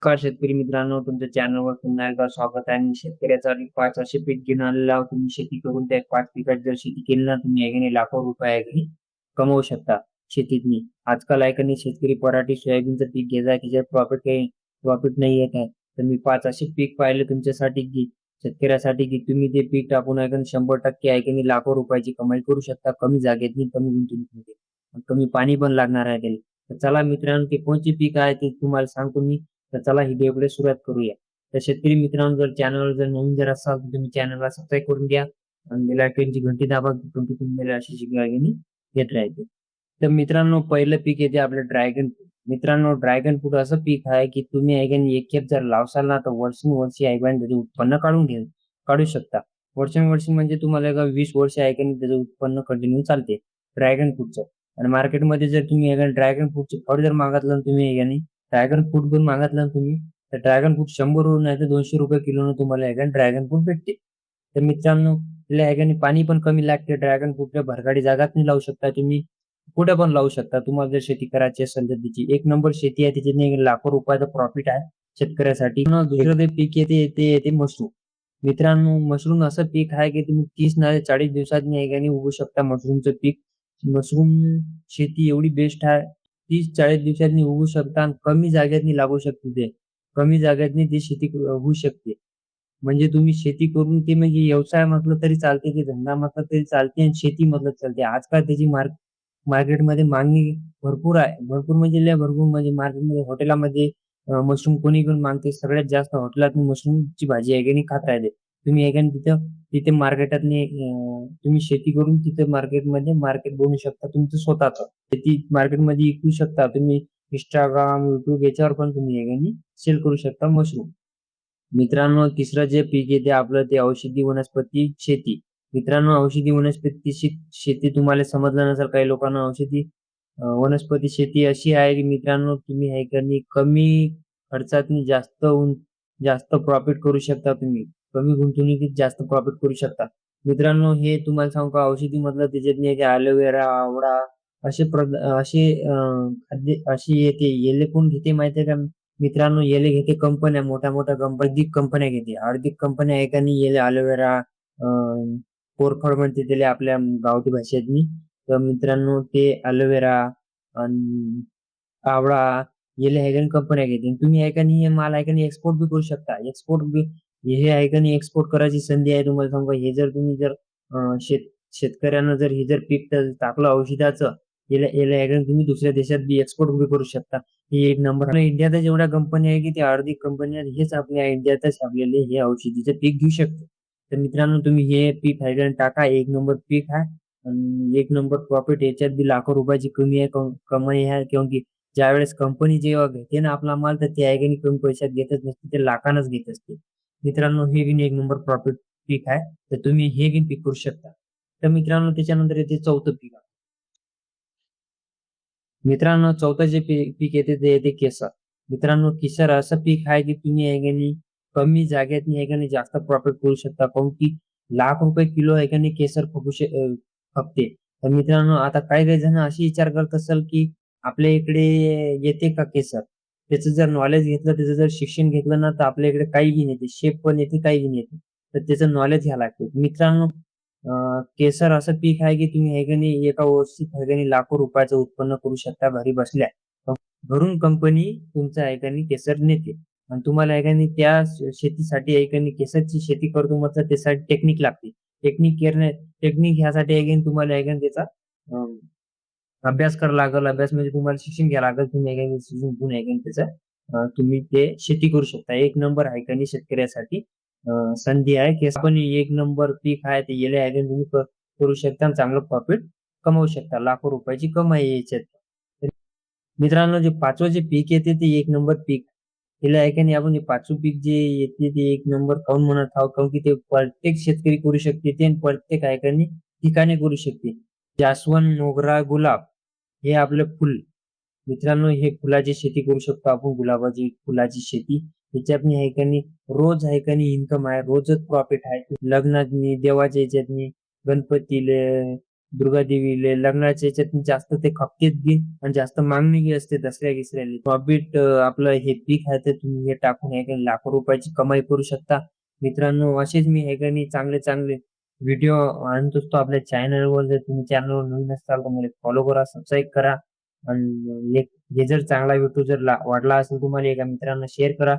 नमस्कार शेतकरी मित्रांनो, तुमच्या चॅनलवर पुन्हा एकदा स्वागत आहे. आणि शेतकऱ्यासाठी 5 असे पीक घेऊन आलेलो आहोत. तुम्ही शेती करून त्या 5 पिकाची जर शेती केली ना, तुम्ही आहे लाखो रुपये आहे कमवू शकता शेतीतनी. आजकाल आहे शेतकरी पराठी, सोयाबीनचं पीक घेत आहे, त्याच्यात प्रॉफिट नाही येत आहे. तर मी 5 असे पीक पाहिले तुमच्यासाठी की शेतकऱ्यासाठी की तुम्ही ते पीक टाकून आहे 100% आहे लाखो रुपयाची कमाई करू शकता. कमी जागेतनी, कमी गुंतवणुकीमध्ये, आणि कमी पाणी पण लागणार आहे त्याला. तर चला मित्रांनो, ते कोणते पीक आहे ते तुम्हाला सांगतो मी. तर चला ही व्हिडिओकडे सुरुवात करूया. तर शेतकरी मित्रांनो, जर चॅनलवर जर नवीन जर असाल तर तुम्ही चॅनलला सबस्क्राईब करून घ्या आणि बेल आयकॉनची घंटी दाबा, तुम्हाला अशी शिकायला येत राहते. तर मित्रांनो, पहिलं पीक येते आपलं ड्रॅगन फ्रूट. मित्रांनो, ड्रॅगन फ्रूट असं पीक आहे की तुम्ही एक खेप जर लावसाल ना, तर वर्षानुवर्षी त्याचे उत्पन्न काढू शकता. वर्षानुवर्षी म्हणजे तुम्हाला 20 वर्ष त्याचं उत्पन्न कंटिन्यू चालते ड्रॅगन फ्रूटचं. आणि मार्केटमध्ये जर तुम्ही ड्रॅगन फ्रूटचे फळ जर मागितलं तुम्ही ड्रॅगन फ्रूट पण मागितलं ना तुम्ही, तर ड्रॅगन फ्रूट 100 नाही तर 200 रुपये किलोनं तुम्हाला ड्रॅगन फ्रूट भेटते. तर मित्रांनो, तिला पाणी पण कमी लागते. ड्रॅगन फ्रूटच्या भरगाडी जागात नाही लावू शकता तुम्ही, कुठे पण लावू शकता. तुम्हाला जर शेती करायची असेल तर तिची एक नंबर शेती आहे, त्याच्याने लाखो रुपयाचं प्रॉफिट आहे शेतकऱ्यासाठी. दुसरं ते पीक येते मशरूम. मित्रांनो, मशरूम असं पीक आहे की तुम्ही 30 नाही 40 दिवसात उगू शकता मशरूमचं पीक. मशरूम शेती एवढी बेस्ट आहे, 30-40 दिवसांनी उगू शकता आणि कमी जागेतनी लागू शकते ते. कमी जागेतनी ती शेती होऊ शकते. म्हणजे तुम्ही शेती करून ते म्हणजे व्यवसाय म्हटलं तरी चालते, की धंदा म्हटलं तरी चालते, आणि शेती म्हटलं चालते. आजकाल त्याची मार्केटमध्ये मागणी भरपूर आहे. भरपूर म्हणजे लय भरपूर, म्हणजे मार्केटमध्ये हॉटेलामध्ये मशरूम कोणी पण मागते. सगळ्यात जास्त हॉटेलात मशरूमची भाजी खात राहते. तुम्ही तिथं तिथे मार्केटातनी तुम्ही शेती करून तिथे मार्केटमध्ये मार्केट बनवू शकता तुमचं स्वतःचं. शेती मार्केटमध्ये विकू शकता तुम्ही. इंस्टाग्राम, युट्यूब याच्यावर पण तुम्ही सेल करू शकता मशरूम. मित्रांनो, तिसरं जे पीक येते आपलं ते औषधी वनस्पती शेती. मित्रांनो, औषधी वनस्पती शेती तुम्हाला समजलं नसेल काही लोकांना. औषधी वनस्पती शेती अशी आहे की मित्रांनो, तुम्ही कमी खर्चात जास्त प्रॉफिट करू शकता तुम्ही. कमी गुंतवणुकीत जास्त प्रॉफिट करू शकता. मित्रांनो, हे तुम्हाला सांगू का, औषधी मधलं त्याच्यात ॲलोवेरा, आवळा खाद्य अशी येते. येले कोण घेते माहितीये का मित्रांनो? येले घेते कंपन्या, मोठ्या मोठ्या कंपन्या घेते. अर्धिक कंपन्या येले ॲलोवेरा, कोरफड म्हणते त्याला आपल्या गावठी भाषेतनी. तर मित्रांनो, ते ॲलोवेरा आणि आवळा येले कंपन्या घेते. तुम्ही हे माल एक्सपोर्ट बी करू शकता. हे एक्सपोर्ट करायची संधी आहे. तुम्हाला सांगू, हे जर तुम्ही जर शेतकऱ्यांना जर हे जर पीक टाकलं औषधाचं, याला याला तुम्ही दुसऱ्या देशात बी एक्सपोर्ट बी करू शकता. ही एक नंबर. आपल्या इंडियातच एवढ्या कंपन्या आहे की ते अर्धी कंपन्या हेच आपल्या इंडियातच आपल्याला हे औषधीचं पीक घेऊ शकते. तर मित्रांनो, तुम्ही हे पीक टाका. एक नंबर पीक आहे आणि एक नंबर प्रॉफिट. याच्यात बी लाखो रुपयाची कमाई आहे. की ज्यावेळेस कंपनी जेव्हा घेते ना आपला माल, तर ते आहे की कमी पैशात घेतच नसते, ते लाखानच घेत असते. मित्रांनो, हे एक नंबर प्रॉफिट पीक आहे. तर तुम्ही हे पीक करू शकता. तर मित्रांनो, त्याच्यानंतर येते चौथं पीक. मित्रांनो, चौथं जे पीक येते ते येते केसर. मित्रांनो, केसर असं पीक आहे की तुम्ही कमी जागेत जास्त प्रॉफिट करू शकता. काऊन की लाख रुपये किलो केसर खपते. तर मित्रांनो, आता काही काही जण अशी विचार करत असेल की आपल्या इकडे येते का केसर. त्याचं जर नॉलेज घेतलं, त्याचं जर शिक्षण घेतलं ना, तर आपल्या इकडे काही बी येते. शेप पण येते, काही बी येते. तर त्याचं नॉलेज घ्यावं लागतं. मित्रांनो, केसर असं पीक आहे की तुम्ही एका वर्षी लाखो रुपयाचं उत्पन्न करू शकता घरी बसल्या. घरून कंपनी तुमचं केसर नेते. आणि तुम्हाला त्या शेतीसाठी केसरची शेती करतो म्हटलं त्यासाठी टेक्निक लागते. टेक्निक ह्यासाठी तुम्हाला त्याचा अभ्यास करावा लागेल. अभ्यास म्हणजे तुम्हाला शिक्षण घ्यावं लागेल. तुम्ही शिक्षण घेऊन त्याचं तुम्ही ते शेती करू शकता. एक नंबर शेतकऱ्यासाठी संधी आहे की आपण एक नंबर पीक आहे ते येले तुम्ही करू शकता आणि चांगलं प्रॉफिट कमवू शकता. लाखो रुपयाची कमाई याच्यात. मित्रांनो, जे पाचवं जे पीक येते ते एक नंबर पीक. तिला आपण हे पाचवं पीक जे येते ते एक नंबर काऊन म्हणत आहोत, काऊन की ते प्रत्येक शेतकरी करू शकते ते, आणि प्रत्येक ठिकाणी करू शकते. जास्वंद, मोगरा, गुलाब हे आपलं फुल. मित्रांनो, हे फुलाची शेती करू शकतो आपण. गुलाबाची फुलाची शेती. त्याच्यातनी रोज इन्कम आहे. रोजच प्रॉफिट आहे. लग्नातनी, देवाच्या याच्यातनी, गणपतीले, दुर्गा देवीले लग्नाच्या याच्यात जास्त ते खपतेच बी आणि जास्त मागणी बी असते दसऱ्या गिसऱ्याले. प्रॉफिट आपलं हे पीक आहे ते तुम्ही हे टाकून हे काही लाखो रुपयाची कमाई करू शकता. मित्रांनो असेच मी हे काही चांगले चांगले व्हिडिओ आणत असतो आपल्या चॅनलवर. जर तुम्ही चॅनलवर नवीन असाल तर मला फॉलो करा, सबस्क्राईब करा आणि हे जर चांगला व्हिडिओ जर वाटला असेल तुम्हाला एका मित्रांना शेअर करा.